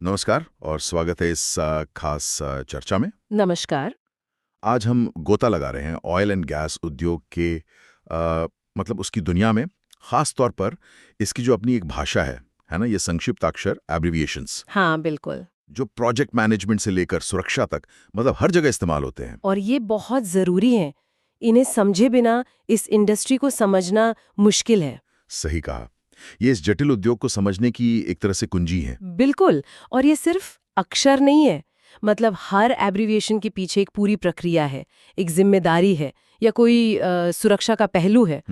नमस्कार और स्वागत है इस खास चर्चा में। नमस्कार। आज हम गोता लगा रहे हैं ऑयल एंड गैस उद्योग के मतलब उसकी दुनिया में, खास तौर पर इसकी जो अपनी एक भाषा है ना, ये संक्षिप्ताक्षर एब्रिविएशंस हाँ, बिल्कुल। जो प्रोजेक्ट मैनेजमेंट से लेकर सुरक्षा तक मतलब हर जगह इस्तेमाल होते हैं। और ये बहुत ज़रूरी है। इन्हें समझे बिना इस इंडस्ट्री को समझना मुश्किल है। सही कहा, ये इस जटिल उद्योग को समझने की एक तरह से कुंजी है। बिल्कुल। और ये सिर्फ अक्षर नहीं है। मतलब हर एब्रिविएशन के पीछे एक पूरी प्रक्रिया है, एक जिम्मेदारी है या कोई सुरक्षा का पहलू है।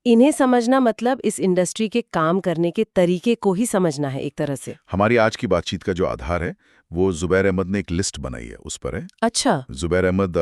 इन्हें समझना मतलब इस इंडस्ट्री के काम करने के तरीके को ही समझना है एक तरह से। हमारी आज की बातचीत का जो आधार है वो जुबैर अहमद ने एक लिस्ट बनाई है, उस पर है। अच्छा। Zubair Ahmed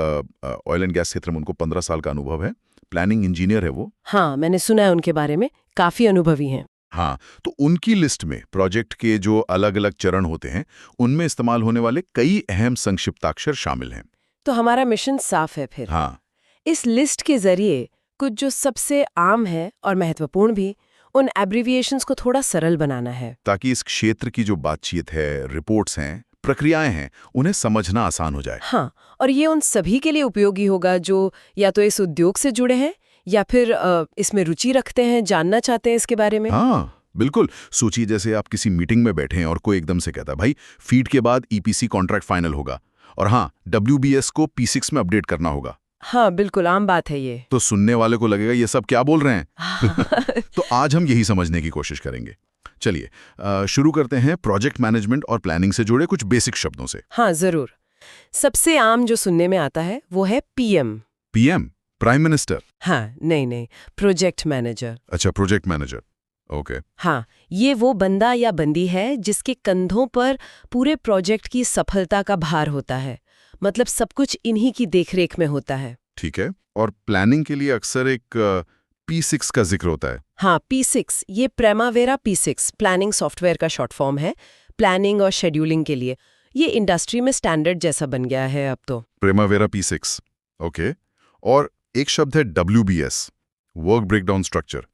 oil and gas क्षेत्र में उनको 15 साल का अनुभव है, प्लानिंग इंजीनियर है वो। हाँ, मैंने सुना है उनके बारे में, काफ़ी अनुभवी हैं। हाँ, तो उनकी लिस्ट में प्रोजेक्ट के जो अलग अलग चरण होते हैं उनमें इस्तेमाल होने वाले कई अहम संक्षिप्ताक्षर शामिल हैं। तो हमारा मिशन साफ है फिर। हाँ, इस लिस्ट के जरिए कुछ जो सबसे आम है और महत्वपूर्ण भी, उन एब्रिविएशंस को थोड़ा सरल बनाना है। ताकि इस क्षेत्र की जो बातचीत है, रिपोर्ट्स हैं, प्रक्रियाएं हैं, उन्हें समझना आसान हो जाए। हाँ, और ये उन सभी के लिए उपयोगी होगा जो या तो इस उद्योग से जुड़े हैं या फिर इसमें रुचि रखते हैं, जानना चाहते हैं इसके बारे में। हाँ बिल्कुल। सोचिए जैसे आप किसी मीटिंग में बैठे हैं और कोई एकदम से कहता है भाई फीड के बाद ईपीसी कॉन्ट्रैक्ट फाइनल होगा और हाँ डब्ल्यूबीएस को पी6 में अपडेट करना होगा। हाँ, बिल्कुल आम बात है ये। तो सुनने वाले को लगेगा ये सब क्या बोल रहे हैं। हाँ, तो आज हम यही समझने की कोशिश करेंगे। चलिए शुरू करते हैं प्रोजेक्ट मैनेजमेंट और प्लानिंग से जुड़े कुछ बेसिक शब्दों से। हाँ, जरूर। सबसे आम जो सुनने में आता है वो है पीएम। PM, prime minister? हाँ, नहीं, प्रोजेक्ट मैनेजर। अच्छा, प्रोजेक्ट मैनेजर, ओके। हाँ, ये वो बंदा या बंदी है जिसके कंधों पर पूरे प्रोजेक्ट की सफलता का भार होता है। मतलब सब कुछ इन्हीं की देखरेख में होता है। ठीक है। और प्लानिंग के लिए अक्सर एक P6 का जिक्र होता है। हाँ, P6, ये प्राइमावेरा P6 प्लानिंग सॉफ्टवेयर का शॉर्ट फॉर्म है, प्लानिंग और शेड्यूलिंग के लिए। ये इंडस्ट्री में स्टैंडर्ड जैसा बन गया है अब तो। Primavera P6, okay. और एक शब्द है WBS, वर्क ब्रेकडाउन स्ट्रक्चर।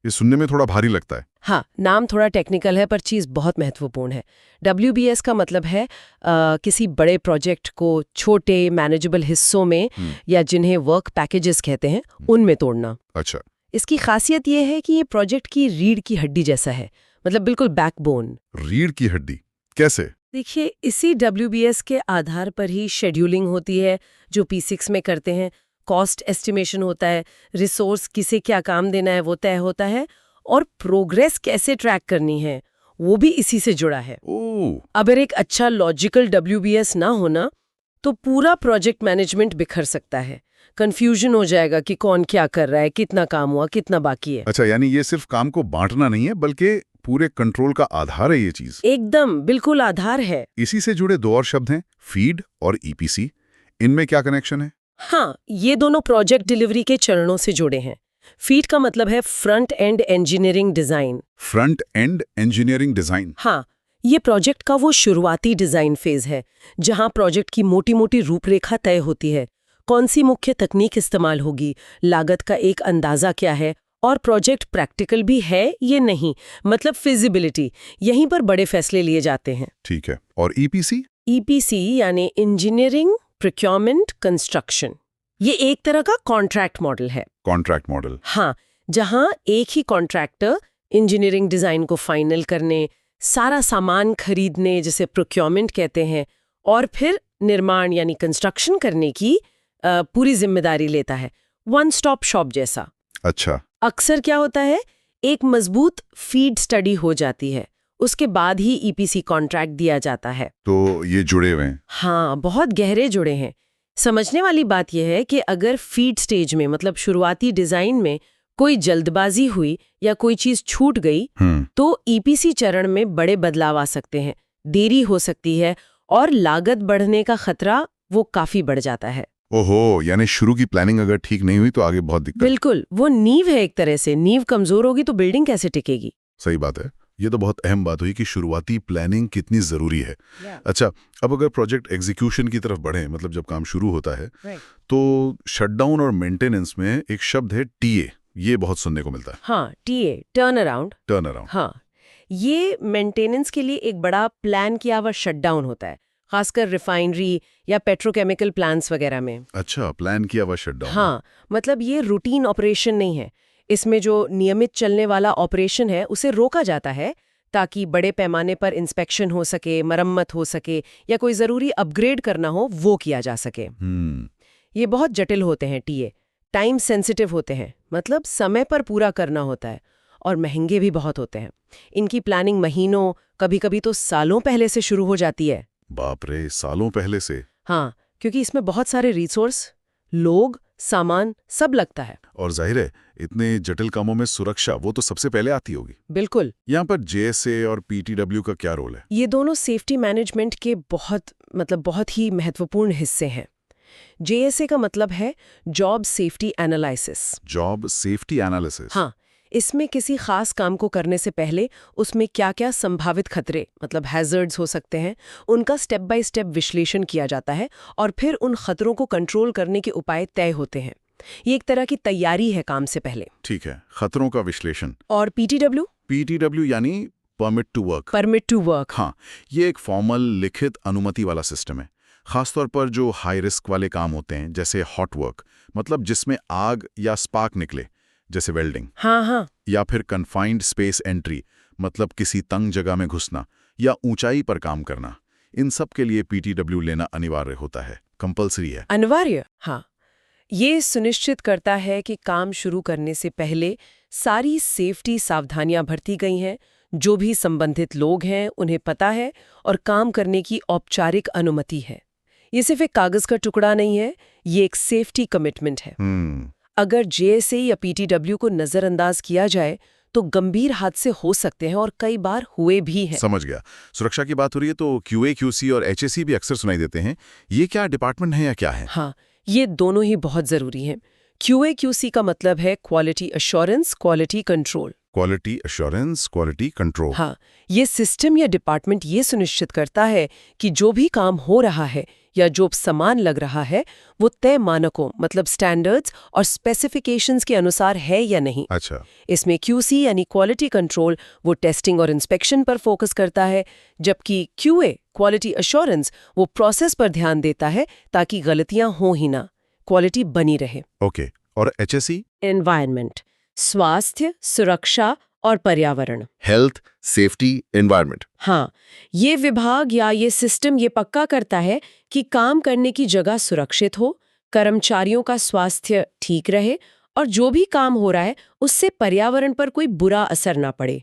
ये सुनने में थोड़ा भारी लगता है। हाँ, नाम थोड़ा टेक्निकल है पर चीज़ बहुत महत्वपूर्ण है। WBS का मतलब है किसी बड़े प्रोजेक्ट को छोटे मैनेजेबल हिस्सों में या जिन्हें वर्क पैकेजेस कहते हैं उनमें तोड़ना। अच्छा। इसकी खासियत ये है कि ये प्रोजेक्ट की रीढ़ की हड्डी जैसा है, मतलब बिल्कुल बैकबोन। रीढ़ की हड्डी कैसे? देखिए, इसी WBS के आधार पर ही शेड्यूलिंग होती है जो P6 में करते हैं, कॉस्ट एस्टिमेशन होता है, रिसोर्स किसे क्या काम देना है वो तय होता है, और प्रोग्रेस कैसे ट्रैक करनी है वो भी इसी से जुड़ा है। ओह। अगर एक अच्छा लॉजिकल WBS ना होना तो पूरा प्रोजेक्ट मैनेजमेंट बिखर सकता है। कंफ्यूजन हो जाएगा कि कौन क्या कर रहा है, कितना काम हुआ, कितना बाकी है। अच्छा, यानी ये सिर्फ काम को बांटना नहीं है बल्कि पूरे कंट्रोल का आधार है ये चीज। एकदम बिल्कुल आधार है। इसी से जुड़े दो और शब्द हैं, फीड और ईपीसी। इनमें क्या कनेक्शन है? हाँ, ये दोनों प्रोजेक्ट डिलीवरी के चरणों से जुड़े हैं। फीड का मतलब है front end engineering design. Front end engineering design. हाँ, ये प्रोजेक्ट का वो शुरुआती डिजाइन फेज है जहां प्रोजेक्ट की मोटी मोटी रूपरेखा तय होती है, कौन सी मुख्य तकनीक इस्तेमाल होगी, लागत का एक अंदाजा क्या है और प्रोजेक्ट प्रैक्टिकल भी है ये नहीं, मतलब फिजिबिलिटी। यहीं पर बड़े फैसले लिए जाते हैं। ठीक है। और ईपीसी? ईपीसी यानी इंजीनियरिंग प्रोक्योरमेंट कंस्ट्रक्शन, ये एक तरह का कॉन्ट्रैक्ट मॉडल है। Contract model. हाँ, जहां एक ही कॉन्ट्रैक्टर इंजीनियरिंग डिजाइन को फाइनल करने, सारा सामान खरीदने जिसे प्रोक्योरमेंट कहते हैं, और फिर निर्माण यानी कंस्ट्रक्शन करने की पूरी जिम्मेदारी लेता है। वन स्टॉप शॉप जैसा। अच्छा। अक्सर क्या होता है, एक मजबूत फीड स्टडी हो जाती है, उसके बाद ही ईपीसी कॉन्ट्रैक्ट दिया जाता है। तो ये जुड़े हुए हैं। हाँ, बहुत गहरे जुड़े हैं। समझने वाली बात यह है कि अगर फीड स्टेज में मतलब शुरुआती डिजाइन में कोई जल्दबाजी हुई या कोई चीज छूट गई तो ईपीसी चरण में बड़े बदलाव आ सकते हैं, देरी हो सकती है और लागत बढ़ने का खतरा वो काफी बढ़ जाता है। ओहो, यानी शुरू की प्लानिंग अगर ठीक नहीं हुई तो आगे बहुत दिक्कत। बिल्कुल, वो नींव है एक तरह से। नींव कमजोर होगी तो बिल्डिंग कैसे टिकेगी। सही बात है। ये तो बहुत अहम बात हुई कि शुरुआती प्लानिंग कितनी जरूरी है। अच्छा, अब अगर प्रोजेक्ट एग्जीक्यूशन की तरफ बढ़े, मतलब जब काम शुरू होता है, तो शटडाउन और मेंटेनेंस में एक शब्द है टीए, ये बहुत सुनने को मिलता है। हाँ, TA, turn around. Turn around. हाँ, ये मेंटेनेंस के लिए एक बड़ा प्लान किया हुआ शटडाउन होता है, खासकर रिफाइनरी या पेट्रोकेमिकल प्लांट्स वगैरह में। अच्छा, प्लान किया हुआ शटडाउन। हाँ, मतलब ये रूटीन ऑपरेशन नहीं है। इसमें जो नियमित चलने वाला ऑपरेशन है उसे रोका जाता है ताकि बड़े पैमाने पर इंस्पेक्शन हो सके, मरम्मत हो सके या कोई ज़रूरी अपग्रेड करना हो वो किया जा सके। ये बहुत जटिल होते हैं टीए, टाइम सेंसिटिव होते हैं, मतलब समय पर पूरा करना होता है, और महंगे भी बहुत होते हैं। इनकी प्लानिंग महीनों, कभी-कभी तो सालों पहले से शुरू हो जाती है। बाप रे, सालों पहले से? हाँ, क्योंकि इसमें बहुत सारे रिसोर्स, लोग, सामान सब लगता है। और जाहिर है इतने जटिल कामों में सुरक्षा वो तो सबसे पहले आती होगी। बिल्कुल। यहाँ पर जेएसए और पीटीडब्ल्यू का क्या रोल है? ये दोनों सेफ्टी मैनेजमेंट के बहुत ही महत्वपूर्ण हिस्से हैं। जेएसए का मतलब है job safety analysis. Job safety analysis. हाँ, इसमें किसी खास काम को करने से पहले उसमें क्या-क्या संभावित खतरे, मतलब हैजर्ड्स हो सकते हैं, उनका स्टेप बाय स्टेप विश्लेषण किया जाता है और फिर उन खतरों को कंट्रोल करने के उपाय तय होते हैं। ये एक तरह की तैयारी है काम से पहले। ठीक है, खतरों का विश्लेषण। और पीटीडब्ल्यू? पीटीडब्ल्यू यानी permit to work. Permit to work. हाँ, ये एक फॉर्मल लिखित अनुमति वाला सिस्टम है, खासतौर पर जो हाई रिस्क वाले काम होते हैं, जैसे हॉट वर्क, मतलब जिसमें आग या स्पार्क निकले, जैसे वेल्डिंग। हाँ। या फिर कन्फाइंड स्पेस एंट्री, मतलब किसी तंग जगह में घुसना या ऊंचाई पर काम करना। इन सब के लिए पीटीडब्ल्यू लेना अनिवार्य होता है, कंपल्सरी है। अनिवार्य? हाँ। ये सुनिश्चित करता है कि काम शुरू करने से पहले सारी सेफ्टी सावधानियां बरती गई हैं, जो भी संबंधित लोग हैं उन्हें पता है और काम करने की औपचारिक अनुमति है। ये सिर्फ एक कागज का टुकड़ा नहीं है, ये एक सेफ्टी कमिटमेंट है। अगर जेएसए या पीटीडब्ल्यू को नजरअंदाज किया जाए तो गंभीर हादसे हो सकते हैं और कई बार हुए भी हैं। समझ गया। सुरक्षा की बात हो रही है तो क्यूए, क्यूसी और एचएसी भी अक्सर सुनाई देते हैं। ये क्या डिपार्टमेंट है या क्या है? हाँ, ये दोनों ही बहुत जरूरी हैं। क्यूए क्यूसी का मतलब है quality assurance, quality control. Quality assurance, quality control. हाँ, ये सिस्टम या डिपार्टमेंट ये सुनिश्चित करता है कि जो भी काम हो रहा है या जो सामान लग रहा है वो तय मानकों, मतलब स्टैंडर्ड्स और स्पेसिफिकेशंस के अनुसार है या नहीं। अच्छा। इसमें क्यूसी यानी क्वालिटी कंट्रोल वो टेस्टिंग और इंस्पेक्शन पर फोकस करता है, जबकि क्यूए क्वालिटी अश्योरेंस वो प्रोसेस पर ध्यान देता है ताकि गलतियां हो ही ना, क्वालिटी बनी रहे। ओके। और एचएसई? एनवायरनमेंट, स्वास्थ्य, सुरक्षा और पर्यावरण। Health, safety, environment. हाँ, ये विभाग या ये सिस्टम ये पक्का करता है कि काम करने की जगह सुरक्षित हो, कर्मचारियों का स्वास्थ्य ठीक रहे और जो भी काम हो रहा है उससे पर्यावरण पर कोई बुरा असर ना पड़े।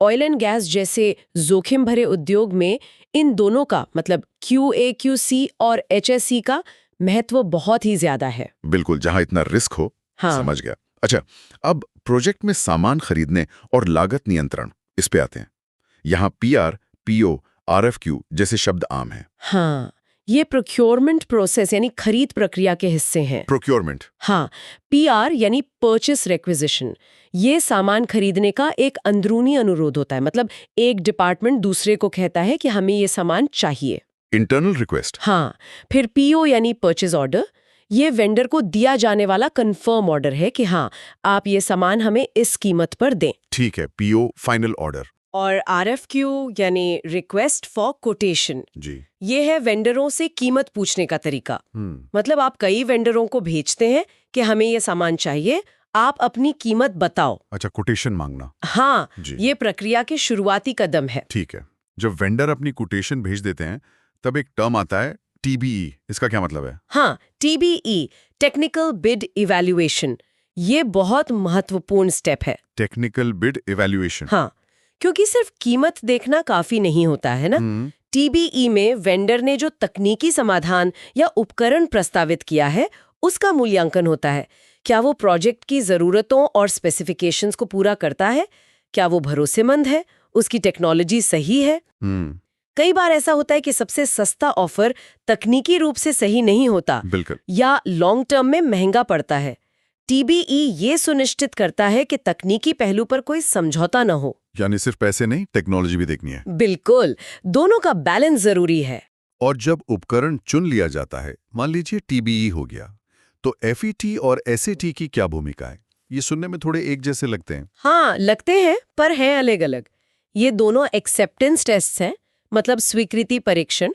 ऑयल एंड गैस जैसे जोखिम भरे उद्योग में इन दोनों का, मतलब क्यूए, क्यूसी और एचएससी का महत्व बहुत ही ज्यादा है। बिल्कुल, जहां इतना रिस्क हो। हाँ। समझ गया। अच्छा, अब प्रोजेक्ट में सामान खरीदने और लागत नियंत्रण, इस पे आते हैं। यहाँ पीआर, पीओ, आरएफक्यू जैसे शब्द आम हैं। हाँ, ये प्रोक्योरमेंट प्रोसेस यानी खरीद प्रक्रिया के हिस्से हैं। प्रोक्योरमेंट। हाँ, पीआर यानी परचेस रिक्विजिशन, ये सामान खरीदने का एक अंदरूनी अनुरोध होता है, मतलब एक डिपार्टमेंट दूसरे को कहता है कि हमें ये सामान चाहिए। Internal request. हाँ, फिर पीओ यानी परचेज ऑर्डर, ये वेंडर को दिया जाने वाला कंफर्म ऑर्डर है कि हाँ, आप ये सामान हमें इस कीमत पर दें। ठीक है, पीओ फाइनल ऑर्डर। और आरएफक्यू यानी रिक्वेस्ट फॉर कोटेशन, जी, ये है वेंडरों से कीमत पूछने का तरीका। मतलब आप कई वेंडरों को भेजते हैं कि हमें ये सामान चाहिए, आप अपनी कीमत बताओ। अच्छा, कोटेशन मांगना। हाँ, जी। ये प्रक्रिया के शुरुआती कदम है। ठीक है। जब वेंडर अपनी कोटेशन भेज देते हैं तब एक टर्म आता है टीबीई। इसका क्या मतलब है? हाँ, टीबीई, टेक्निकल बिड इवैल्यूएशन, ये बहुत महत्वपूर्ण स्टेप है। Technical bid evaluation. हाँ, क्योंकि सिर्फ कीमत देखना काफी नहीं होता है ना। टीबीई में वेंडर ने जो तकनीकी समाधान या उपकरण प्रस्तावित किया है उसका मूल्यांकन होता है। क्या वो प्रोजेक्ट की जरूरतों और स्पेसिफिकेशंस को पूरा करता है? क्या वो भरोसेमंद है? उसकी टेक्नोलॉजी सही है? कई बार ऐसा होता है कि सबसे सस्ता ऑफर तकनीकी रूप से सही नहीं होता, बिल्कुल, या लॉन्ग टर्म में महंगा पड़ता है। टीबीई ये सुनिश्चित करता है कि तकनीकी पहलू पर कोई समझौता न हो। यानी सिर्फ पैसे नहीं, टेक्नोलॉजी भी देखनी है। बिल्कुल, दोनों का बैलेंस जरूरी है। और जब उपकरण चुन लिया जाता है, मान लीजिए टीबीई हो गया, तो एफईटी और एसएटी की क्या भूमिका है? ये सुनने में थोड़े एक जैसे लगते हैं। हाँ, लगते हैं पर हैं अलग अलग। ये दोनों एक्सेप्टेंस टेस्ट हैं, मतलब स्वीकृति परीक्षण,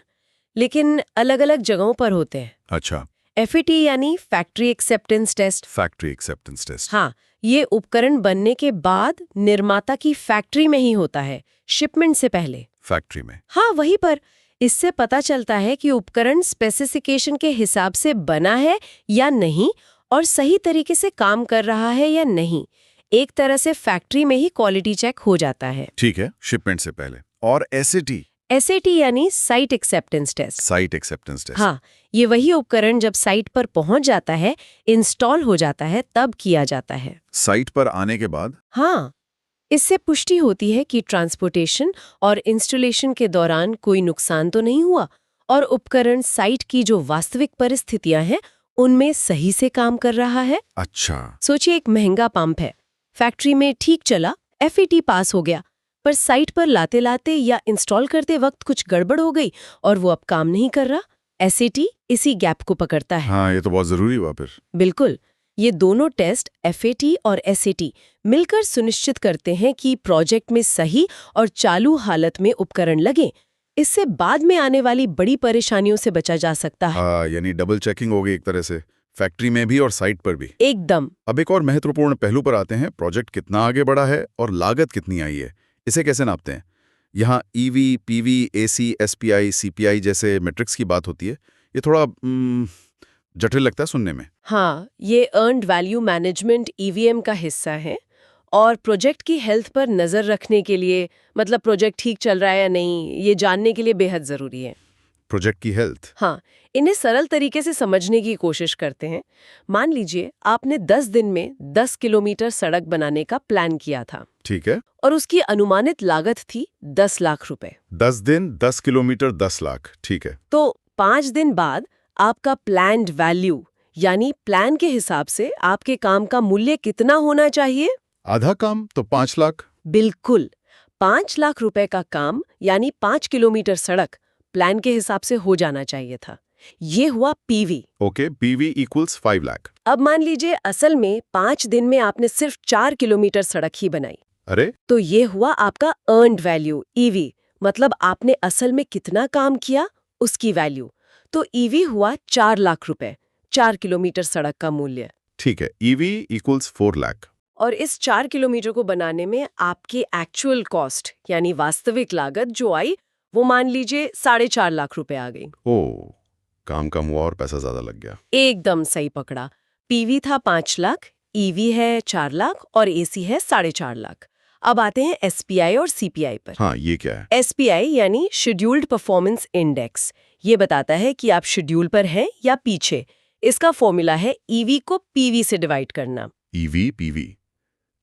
लेकिन अलग-अलग जगहों पर होते हैं। अच्छा, FAT यानी factory acceptance test. Factory acceptance test. हाँ, ये उपकरण बनने के बाद निर्माता की फैक्ट्री में ही होता है, शिपमेंट से पहले। फैक्ट्री में? हाँ, वहीं पर। इससे पता चलता है कि उपकरण स्पेसिफिकेशन के हिसाब से बना है या नहीं और सही तरीके से काम कर रहा है या नहीं। एक तरह से फैक्ट्री में ही क्वालिटी चेक हो जाता है। ठीक है, शिपमेंट से पहले। और SAT? SAT यानी site acceptance test. Site acceptance test. हाँ, ये वही उपकरण जब साइट पर पहुंच जाता है, इंस्टॉल हो जाता है, तब किया जाता है। साइट पर आने के बाद? हाँ, इससे पुष्टि होती है कि ट्रांसपोर्टेशन और इंस्टॉलेशन के दौरान कोई नुकसान तो नहीं हुआ और उपकरण साइट की जो वास्तविक परिस्थितियां हैं उनमें सही से काम कर रहा है। अच्छा। सोचिए, एक महंगा पंप है, फैक्ट्री में ठीक चला, FAT पास हो गया, पर साइट पर लाते लाते या इंस्टॉल करते वक्त कुछ गड़बड़ हो गई और वो अब काम नहीं कर रहा। SAT इसी गैप को पकड़ता है। हाँ, ये तो बहुत जरूरी हुआ फिर। बिल्कुल। ये दोनों टेस्ट FAT और SAT मिलकर सुनिश्चित करते हैं कि प्रोजेक्ट में सही और चालू हालत में उपकरण लगे। इससे बाद में आने वाली बड़ी परेशानियों से बचा जा सकता है। हाँ, यानी डबल चेकिंग हो गई एक तरह से, फैक्ट्री में भी और साइट पर भी। एकदम। अब एक और महत्वपूर्ण पहलू पर आते हैं, प्रोजेक्ट कितना आगे बढ़ा है और लागत कितनी आई है, इसे कैसे नापते हैं? यहाँ EV, PV, AC, SPI, CPI जैसे मैट्रिक्स की बात होती है। ये थोड़ा जटिल लगता है सुनने में। हाँ, ये अर्न्ड वैल्यू मैनेजमेंट EVM का हिस्सा है और प्रोजेक्ट की हेल्थ पर नजर रखने के लिए, मतलब प्रोजेक्ट ठीक चल रहा है या नहीं, ये जानने के लिए बेहद जरूरी है। प्रोजेक्ट की हेल्थ? हाँ, इन्हें सरल तरीके से समझने की कोशिश करते हैं। मान लीजिए आपने 10 दिन में 10 किलोमीटर सड़क बनाने का प्लान किया था। ठीक है। और उसकी अनुमानित लागत थी 10 लाख रुपए। 10 दिन 10 किलोमीटर 10 लाख, ठीक है। तो 5 दिन बाद आपका प्लान्ड वैल्यू यानी प्लान के हिसाब से आपके काम का मूल्य कितना होना चाहिए? आधा काम तो 5 लाख। बिल्कुल। 5 लाख रुपए का काम यानी 5 किलोमीटर सड़क प्लान के हिसाब से हो जाना चाहिए था। ये हुआ PV। Okay, PV equals 5 lakh. अब मान लीजिए असल में 5 दिन में आपने सिर्फ 4 किलोमीटर सड़क ही बनाई। अरे, तो ये हुआ आपका अर्न्ड वैल्यू EV, मतलब आपने असल में कितना काम किया उसकी वैल्यू। तो EV हुआ 4 लाख रुपए, 4 किलोमीटर सड़क का मूल्य। ठीक है, EV इक्वल्स 4 लाख। और इस 4 किलोमीटर को बनाने में आपकी एक्चुअल कॉस्ट यानी वास्तविक लागत जो आई वो मान लीजिए 4.5 लाख रुपए आ गई। ओह, काम कम हुआ और पैसा ज्यादा लग गया। एकदम सही पकड़ा। PV था 5 लाख, EV है 4 लाख और AC है 4.5 लाख। अब आते हैं SPI और CPI पर। हाँ, ये क्या है? SPI यानी शेड्यूल्ड परफॉर्मेंस इंडेक्स। ये बताता है कि आप शेड्यूल पर हैं या पीछे। इसका फॉर्मूला है EV को PV से डिवाइड करना। EV, PV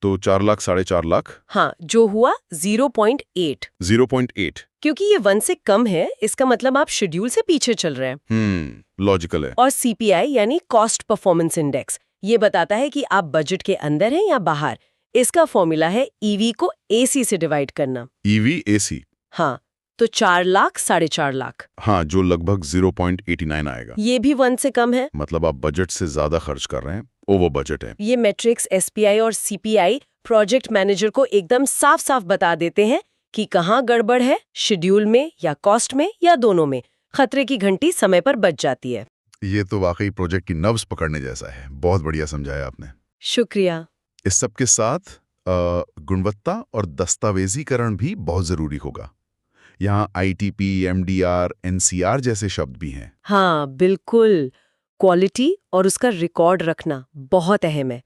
तो 4 लाख 4.5 लाख। हाँ, जो हुआ 0.8। 0.8। क्योंकि ये 1 से कम है, इसका मतलब आप शेड्यूल से पीछे चल रहे हैं। लॉजिकल है। और CPI यानी कॉस्ट परफॉर्मेंस इंडेक्स, ये बताता है कि आप बजट के अंदर हैं या बाहर। इसका फॉर्मूला है EV को AC से डिवाइड करना। EV, AC। हाँ, तो 4 लाख 4.5 लाख। हाँ, जो लगभग 0.89 आएगा। ये भी 1 से कम है। मतलब आप बजट से ज्यादा खर्च कर रहे हैं, ओवर बजट है। ये मैट्रिक्स SPI और CPI प्रोजेक्ट मैनेजर को एकदम साफ साफ बता देते हैं कि कहाँ गड़बड़ है, शेड्यूल में या कॉस्ट में या दोनों में। खतरे की घंटी समय पर बज जाती है। ये तो वाकई प्रोजेक्ट की नब्ज पकड़ने जैसा है। बहुत बढ़िया समझाया आपने। शुक्रिया। इस सब के साथ गुणवत्ता और दस्तावेजीकरण भी बहुत जरूरी होगा। यहाँ ITP, MDR, NCR जैसे शब्द भी हैं। हाँ, बिल्कुल। क्वालिटी और उसका रिकॉर्ड रखना बहुत अहम है।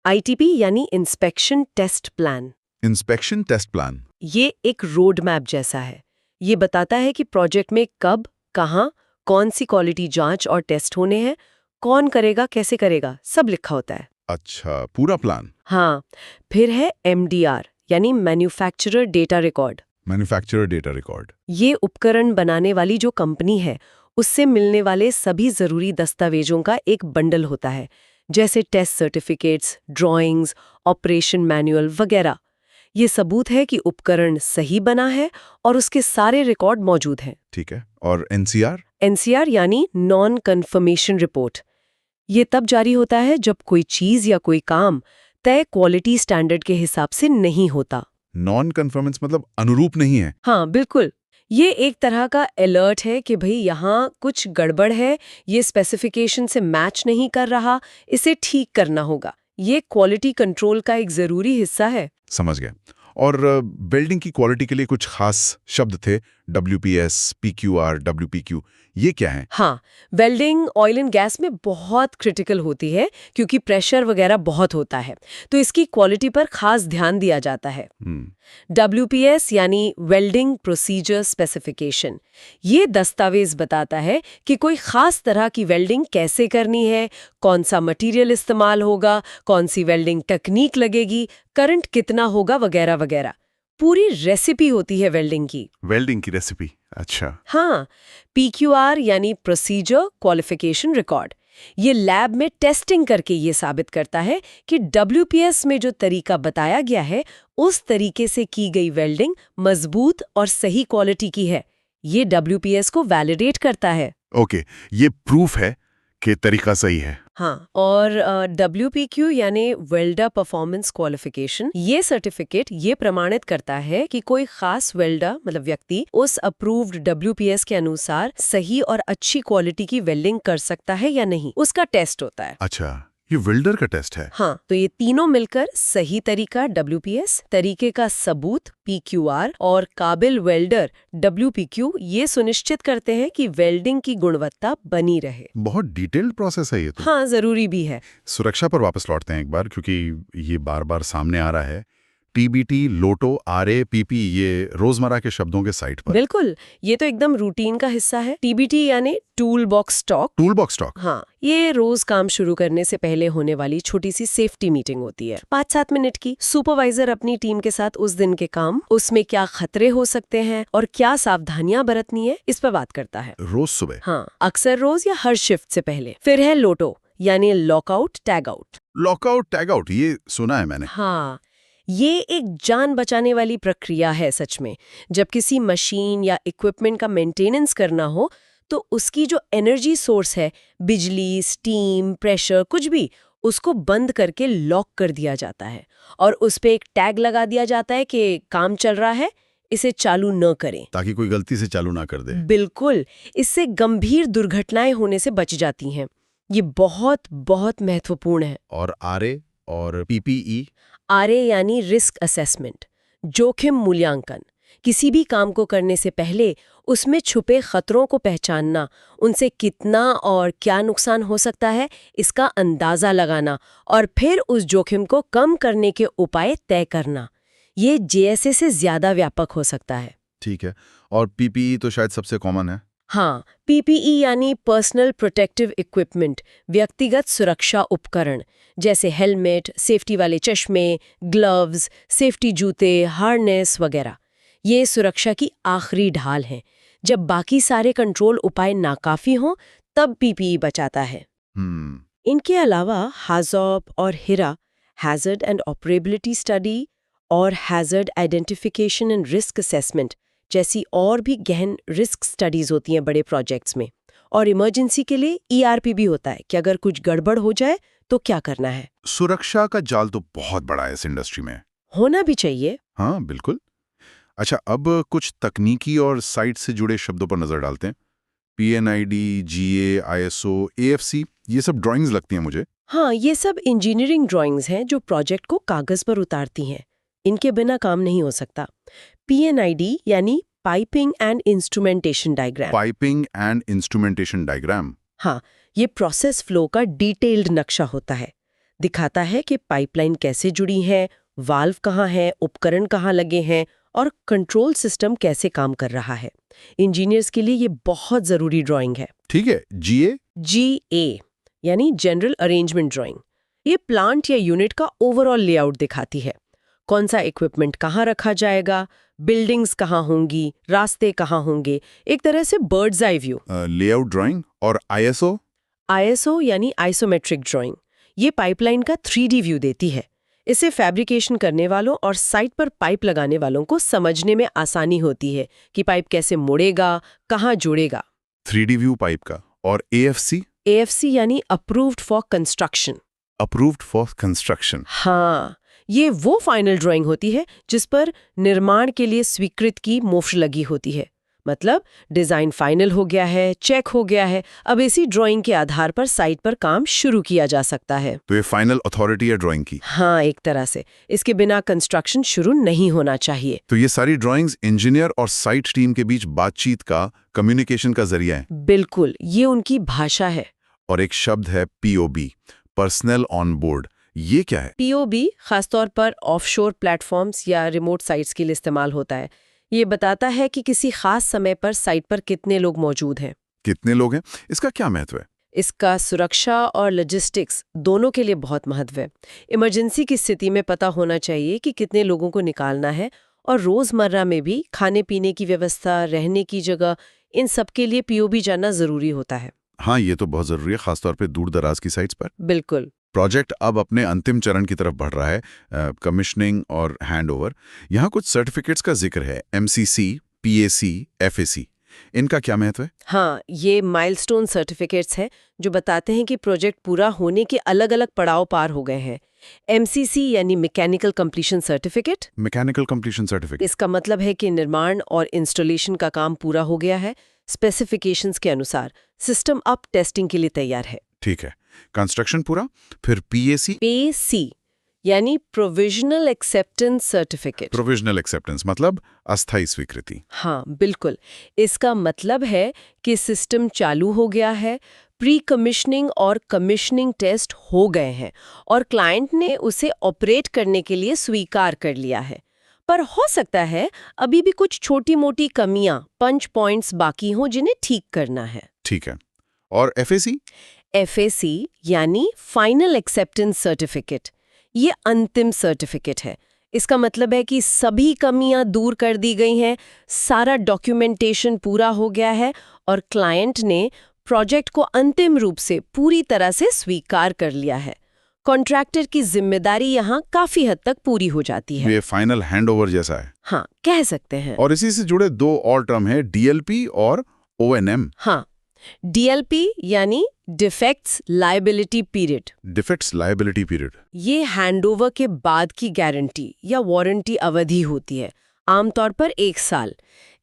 ITP यानी inspection test plan. Inspection test plan ये एक रोड मैप जैसा है। ये बताता है कि प्रोजेक्ट में कब, कहाँ, कौन सी क्वालिटी जांच और टेस्ट होने हैं, कौन करेगा, कैसे करेगा, सब लिखा होता है। अच्छा, पूरा प्लान। हाँ, फिर है MDR यानी manufacturer data record. Manufacturer data record. ये उपकरण बनाने वाली जो कंपनी है उससे मिलने वाले सभी जरूरी दस्तावेजों का एक बंडल होता है, जैसे test certificates, drawings, operation manual वगैरह। ये सबूत है कि उपकरण सही बना है और उसके सारे रिकॉर्ड मौजूद हैं। ठीक है। और NCR? NCR यानी नॉन कन्फर्मेशन रिपोर्ट। ये तब जारी होता है जब कोई चीज या कोई काम तय क्वालिटी स्टैंडर्ड के हिसाब से नहीं होता। नॉन कन्फर्मेंस मतलब अनुरूप नहीं है। हाँ बिल्कुल, ये एक तरह का अलर्ट है कि भाई यहाँ कुछ गड़बड़ है, ये स्पेसिफिकेशन से मैच नहीं कर रहा, इसे ठीक करना होगा। ये क्वालिटी कंट्रोल का एक जरूरी हिस्सा है। समझ गया। और बिल्डिंग की क्वालिटी के लिए कुछ खास शब्द थे, WPS, PQR, WPQ, ये क्या है? हाँ, वेल्डिंग ऑयल एंड गैस में बहुत क्रिटिकल होती है क्योंकि प्रेशर वगैरह बहुत होता है, तो इसकी क्वालिटी पर खास ध्यान दिया जाता है। WPS यानी वेल्डिंग प्रोसीजर स्पेसिफिकेशन, ये दस्तावेज बताता है कि कोई खास तरह की वेल्डिंग कैसे करनी है, कौन सा मटेरियल इस्तेमाल होगा, कौन सी वेल्डिंग टेक्निक लगेगी, करंट कितना होगा वगैरह वगैरह। पूरी रेसिपी होती है वेल्डिंग की। वेल्डिंग की रेसिपी, अच्छा। हाँ, PQR यानी प्रोसीजर क्वालिफिकेशन रिकॉर्ड, ये लैब में टेस्टिंग करके ये साबित करता है कि WPS में जो तरीका बताया गया है उस तरीके से की गई वेल्डिंग मजबूत और सही क्वालिटी की है। ये WPS को वैलिडेट करता है। ओके, ये प्रूफ है कि तरीका सही है। हाँ, और WPQ यानी वेल्डर परफॉर्मेंस क्वालिफिकेशन, ये सर्टिफिकेट ये प्रमाणित करता है कि कोई खास वेल्डर मतलब व्यक्ति उस अप्रूव्ड WPS के अनुसार सही और अच्छी क्वालिटी की वेल्डिंग कर सकता है या नहीं, उसका टेस्ट होता है। अच्छा, ये वेल्डर का टेस्ट है। हाँ, तो ये तीनों मिलकर सही तरीका WPS, तरीके का सबूत PQR और काबिल वेल्डर WPQ ये सुनिश्चित करते हैं कि वेल्डिंग की गुणवत्ता बनी रहे। बहुत डिटेल्ड प्रोसेस है ये तो। हाँ, जरूरी भी है। सुरक्षा पर वापस लौटते हैं एक बार, क्योंकि ये बार बार सामने आ रहा है। TBT, लोटो, RAPP, ये रोजमर्रा के शब्दों के साइट पर। बिल्कुल, ये तो एकदम रूटीन का हिस्सा है। TBT यानी tool box talk. Tool box talk. हाँ, ये रोज काम शुरू करने से पहले होने वाली छोटी सी सेफ्टी मीटिंग होती है, 5-7 मिनट की। सुपरवाइजर अपनी टीम के साथ उस दिन के काम, उसमें क्या खतरे हो सकते हैं और क्या सावधानियां बरतनी है, इस पर बात करता है। रोज सुबह? हाँ, अक्सर रोज या हर शिफ्ट से पहले। फिर है लोटो यानी lockout tag out. Lockout tag out, ये सुना है मैंने। हाँ, ये एक जान बचाने वाली प्रक्रिया है सच में। जब किसी मशीन या इक्विपमेंट का मेंटेनेंस करना हो तो उसकी जो एनर्जी सोर्स है, बिजली, स्टीम, प्रेशर, कुछ भी, उसको बंद करके लॉक कर दिया जाता है और उस पे एक टैग लगा दिया जाता है कि काम चल रहा है, इसे चालू न करें। ताकि कोई गलती से चालू ना कर दे। बिल्कुल, इससे गंभीर दुर्घटनाएं होने से बच जाती हैं। ये बहुत बहुत महत्वपूर्ण है। और RA और PPE? RA यानी रिस्क असेसमेंट, जोखिम मूल्यांकन। किसी भी काम को करने से पहले उसमें छुपे खतरों को पहचानना, उनसे कितना और क्या नुकसान हो सकता है इसका अंदाजा लगाना और फिर उस जोखिम को कम करने के उपाय तय करना। ये JSA से ज्यादा व्यापक हो सकता है। ठीक है। और PPE तो शायद सबसे कॉमन है। हाँ, PPE यानी पर्सनल प्रोटेक्टिव इक्विपमेंट, व्यक्तिगत सुरक्षा उपकरण, जैसे हेलमेट, सेफ्टी वाले चश्मे, ग्लव्स, सेफ्टी जूते, हार्नेस वगैरह। ये सुरक्षा की आखिरी ढाल है। जब बाकी सारे कंट्रोल उपाय नाकाफी हों, तब PPE बचाता है। इनके अलावा HAZOP और HIRA, hazard and operability study, और hazard identification and risk assessment जैसी और भी गहन रिस्क स्टडीज होती हैं बड़े प्रोजेक्ट्स में। और इमरजेंसी के लिए ERP भी होता है कि अगर कुछ गड़बड़ हो जाए तो क्या करना है। सुरक्षा का जाल तो बहुत बड़ा है इस इंडस्ट्री में। होना भी चाहिए। हाँ बिल्कुल। अच्छा, अब कुछ तकनीकी और साइट से जुड़े शब्दों पर नजर डालते हैं। PNID, GA, ISO, AFC, ये सब ड्राइंग्स लगती हैं मुझे। हाँ, ये सब इंजीनियरिंग ड्राइंग्स हैं जो प्रोजेक्ट को कागज पर उतारती हैं। इनके बिना काम नहीं हो सकता। PNID यानी piping and instrumentation diagram. Piping and instrumentation diagram. हाँ, ये प्रोसेस फ्लो का डिटेल्ड नक्शा होता है। दिखाता है कि पाइपलाइन कैसे जुड़ी है, वाल्व कहाँ है, उपकरण कहाँ लगे हैं और कंट्रोल सिस्टम कैसे काम कर रहा है। इंजीनियर्स के लिए ये बहुत जरूरी ड्राइंग है। ठीक है। GA? GA यानी जनरल अरेंजमेंट ड्राइंग। ये प्लांट या यूनिट का ओवरऑल लेआउट दिखाती है। कौन सा इक्विपमेंट कहाँ रखा जाएगा, बिल्डिंग्स कहाँ होंगी, रास्ते कहाँ होंगे, एक तरह से birds eye view. Layout drawing. और ISO? ISO यानी आइसोमेट्रिक ड्राइंग। ये पाइपलाइन का 3D व्यू देती है। इससे फैब्रिकेशन करने वालों और साइट पर पाइप लगाने वालों को समझने में आसानी होती है कि पाइप कैसे मुड़ेगा, कहाँ जुड़ेगा। 3D व्यू पाइप का। और AFC? AFC यानी approved for construction. Approved for construction. हाँ, ये वो फाइनल ड्राइंग होती है जिस पर निर्माण के लिए स्वीकृत की मोहर लगी होती है। मतलब डिजाइन फाइनल हो गया है, चेक हो गया है, अब इसी ड्राइंग के आधार पर साइट पर काम शुरू किया जा सकता है। तो ये फाइनल अथॉरिटी है ड्राइंग की? हाँ, एक तरह से। इसके बिना कंस्ट्रक्शन शुरू नहीं होना चाहिए। तो ये सारी ड्राइंग्स इंजीनियर और साइट टीम के बीच बातचीत का, कम्युनिकेशन का जरिया है? बिल्कुल, ये उनकी भाषा है। और एक शब्द है POB, पर्सनल ऑन बोर्ड। ये क्या है? POB खासतौर पर ऑफशोर प्लेटफॉर्म्स या रिमोट साइट्स के लिए इस्तेमाल होता है। ये बताता है कि किसी खास समय पर साइट पर कितने लोग मौजूद हैं। कितने लोग हैं? इसका क्या महत्व है? इसका सुरक्षा और लॉजिस्टिक्स दोनों के लिए बहुत महत्व है। इमरजेंसी की स्थिति में पता होना चाहिए कि कितने लोगों को निकालना है, और रोजमर्रा में भी खाने पीने की व्यवस्था, रहने की जगह, इन सब के लिए POB जानना जरूरी होता है। हाँ, ये तो बहुत जरूरी है, खासतौर पे दूर दराज की साइट्स पर। बिल्कुल। प्रोजेक्ट अब अपने अंतिम चरण की तरफ बढ़ रहा है, कमिश्निंग और हैंडओवर। यहाँ कुछ सर्टिफिकेट्स का जिक्र है, MCC, PAC, FAC। इनका क्या महत्व है? हाँ, ये माइलस्टोन सर्टिफिकेट्स हैं जो बताते हैं कि प्रोजेक्ट पूरा होने के अलग अलग पड़ाव पार हो गए हैं। MCC यानी mechanical completion certificate. Mechanical completion certificate? इसका मतलब है कि निर्माण और इंस्टॉलेशन का काम पूरा हो गया है, स्पेसिफिकेशंस के अनुसार, सिस्टम अब टेस्टिंग के लिए तैयार है। ठीक है। कंस्ट्रक्शन पूरा? फिर PAC? PAC यानी provisional acceptance certificate. Provisional acceptance मतलब अस्थायी स्वीकृति? हाँ, बिल्कुल। इसका मतलब है कि सिस्टम चालू हो गया है, प्री कमिश्निंग और कमिश्निंग टेस्ट हो गए हैं और क्लाइंट ने उसे ऑपरेट करने के लिए स्वीकार कर लिया है। पर हो सकता है अभी भी कुछ छोटी मोटी कमियां, पंच पॉइंट्स बाकी हों जिन्हें ठीक करना है। ठीक है। और FAC? FAC यानी फाइनल एक्सेप्टेंस सर्टिफिकेट। ये अंतिम सर्टिफिकेट है। इसका मतलब है कि सभी कमियां दूर कर दी गई हैं, सारा डॉक्यूमेंटेशन पूरा हो गया है और क्लाइंट ने प्रोजेक्ट को अंतिम रूप से पूरी तरह से स्वीकार कर लिया है। कॉन्ट्रैक्टर की जिम्मेदारी यहाँ काफी हद तक पूरी हो जाती है। ये फाइनल हैंडओवर जैसा है? हाँ, कह सकते हैं। और इसी से जुड़े दो और टर्म है, DLP और ONM। हाँ, DLP यानी defects liability period. Defects liability period? ये हैंडओवर के बाद की गारंटी या वारंटी अवधि होती है, आमतौर पर 1 साल।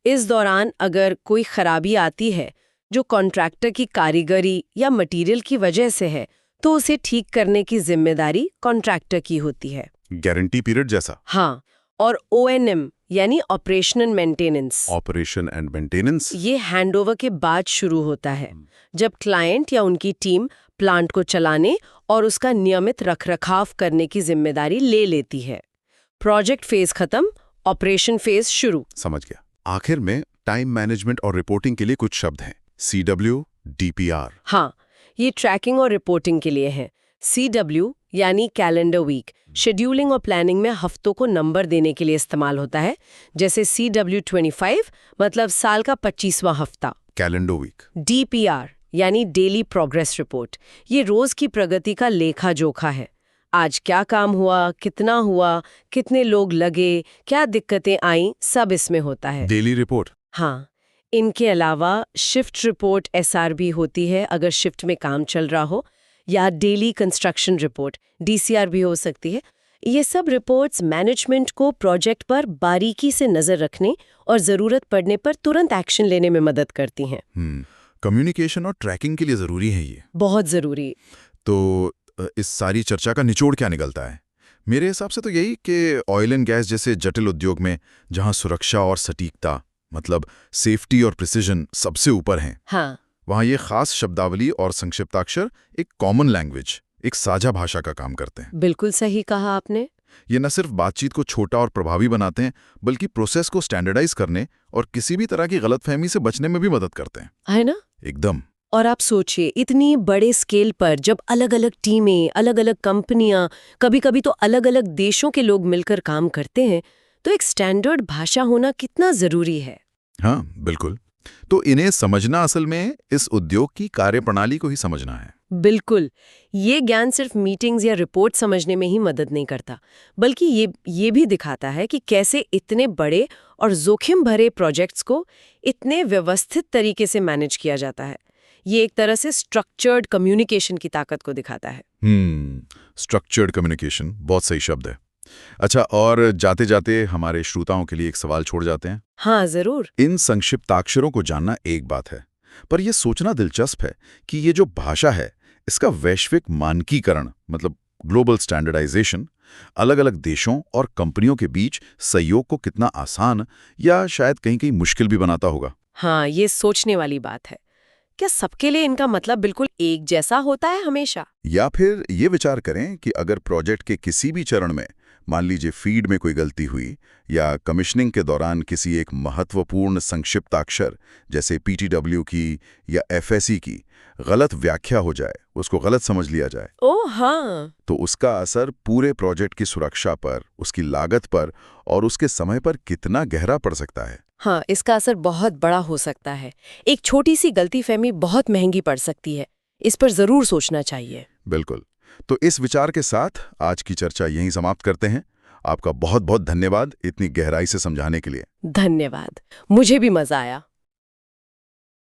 इस दौरान अगर कोई खराबी आती है जो कॉन्ट्रैक्टर की कारीगरी या मटेरियल की वजह से है, तो उसे ठीक करने की जिम्मेदारी कॉन्ट्रैक्टर की होती है। गारंटी पीरियड जैसा? हाँ, और ONM यानी operational maintenance. Operation and maintenance? ये हैंडओवर के बाद शुरू होता है, जब क्लाइंट या उनकी टीम प्लांट को चलाने और उसका नियमित रखरखाव करने की जिम्मेदारी ले लेती है। प्रोजेक्ट फेज खत्म, ऑपरेशन फेज शुरू। समझ गया। आखिर में टाइम मैनेजमेंट और रिपोर्टिंग के लिए कुछ शब्द हैं, CW, DPR। हाँ, ये ट्रैकिंग और रिपोर्टिंग के लिए है। CW यानी कैलेंडर वीक, शेड्यूलिंग और प्लानिंग में हफ्तों को नंबर देने के लिए इस्तेमाल होता है, जैसे CW25 मतलब साल का 25वां हफ्ता। Calendar week. DPR यानी डेली प्रोग्रेस रिपोर्ट, ये रोज की प्रगति का लेखा जोखा है। आज क्या काम हुआ, कितना हुआ, कितने लोग लगे, क्या दिक्कतें आईं, सब इसमें होता है। Daily report? हाँ, इनके अलावा शिफ्ट रिपोर्ट SRB होती है अगर शिफ्ट में काम चल रहा हो, या डेली कंस्ट्रक्शन रिपोर्ट DCR भी हो सकती है। ये सब रिपोर्ट्स मैनेजमेंट को प्रोजेक्ट पर बारीकी से नजर रखने और जरूरत पड़ने पर तुरंत एक्शन लेने में मदद करती हैं। कम्युनिकेशन और ट्रैकिंग के लिए जरूरी है ये? बहुत जरूरी। तो इस सारी चर्चा का निचोड़ क्या निकलता है? मेरे हिसाब से तो यही कि ऑयल एंड गैस जैसे जटिल उद्योग में, जहां सुरक्षा और सटीकता मतलब सेफ्टी और प्रिसिजन सबसे ऊपर हैं, हाँ, वहाँ ये खास शब्दावली और संक्षिप्ताक्षर एक कॉमन लैंग्वेज, एक साझा भाषा का काम करते हैं। बिल्कुल सही कहा आपने। ये न सिर्फ बातचीत को छोटा और प्रभावी बनाते हैं, बल्कि प्रोसेस को स्टैंडर्डाइज करने और किसी भी तरह की गलतफहमी से बचने में भी मदद करते हैं। है ना? एकदम। और आप सोचिए, इतनी बड़े स्केल पर जब अलग अलग टीमें, अलग अलग कंपनियां, कभी-कभी तो अलग अलग देशों के लोग मिलकर काम करते हैं, तो एक स्टैंडर्ड भाषा होना कितना जरूरी है। हाँ, बिल्कुल। तो इन्हें समझना असल में इस उद्योग की कार्यप्रणाली को ही समझना है। बिल्कुल। ये ज्ञान सिर्फ मीटिंग्स या रिपोर्ट समझने में ही मदद नहीं करता, बल्कि ये भी दिखाता है कि कैसे इतने बड़े और जोखिम भरे प्रोजेक्ट्स को इतने व्यवस्थित तरीके से मैनेज किया जाता है। ये एक तरह से स्ट्रक्चर्ड कम्युनिकेशन की ताकत को दिखाता है। स्ट्रक्चर्ड कम्युनिकेशन बहुत सही शब्द है। अच्छा, और जाते जाते हमारे श्रोताओं के लिए एक सवाल छोड़ जाते हैं। हाँ, जरूर। इन संक्षिप्ताक्षरों को जानना एक बात है, पर यह सोचना दिलचस्प है कि ये जो भाषा है, इसका वैश्विक मानकीकरण मतलब ग्लोबल स्टैंडर्डाइजेशन अलग अलग देशों और कंपनियों के बीच सहयोग को कितना आसान या शायद कहीं कहीं मुश्किल भी बनाता होगा। हाँ, ये सोचने वाली बात है। क्या सबके लिए इनका मतलब बिल्कुल एक जैसा होता है हमेशा? या फिर ये विचार करें कि अगर प्रोजेक्ट के किसी भी चरण में मान लीजिए फीड में कोई गलती हुई या कमिश्निंग के दौरान किसी एक महत्वपूर्ण संक्षिप्ताक्षर जैसे पीटीडब्ल्यू की या एफएसई की गलत व्याख्या हो जाए, उसको गलत समझ लिया जाए, ओह हाँ। तो उसका असर पूरे प्रोजेक्ट की सुरक्षा पर, उसकी लागत पर और उसके समय पर कितना गहरा पड़ सकता है। हाँ, इसका असर बहुत बड़ा हो सकता है। एक छोटी सी गलतीफहमी बहुत महंगी पड़ सकती है। इस पर जरूर सोचना चाहिए। बिल्कुल। तो इस विचार के साथ आज की चर्चा यहीं समाप्त करते हैं। आपका बहुत बहुत धन्यवाद इतनी गहराई से समझाने के लिए। धन्यवाद, मुझे भी मजा आया।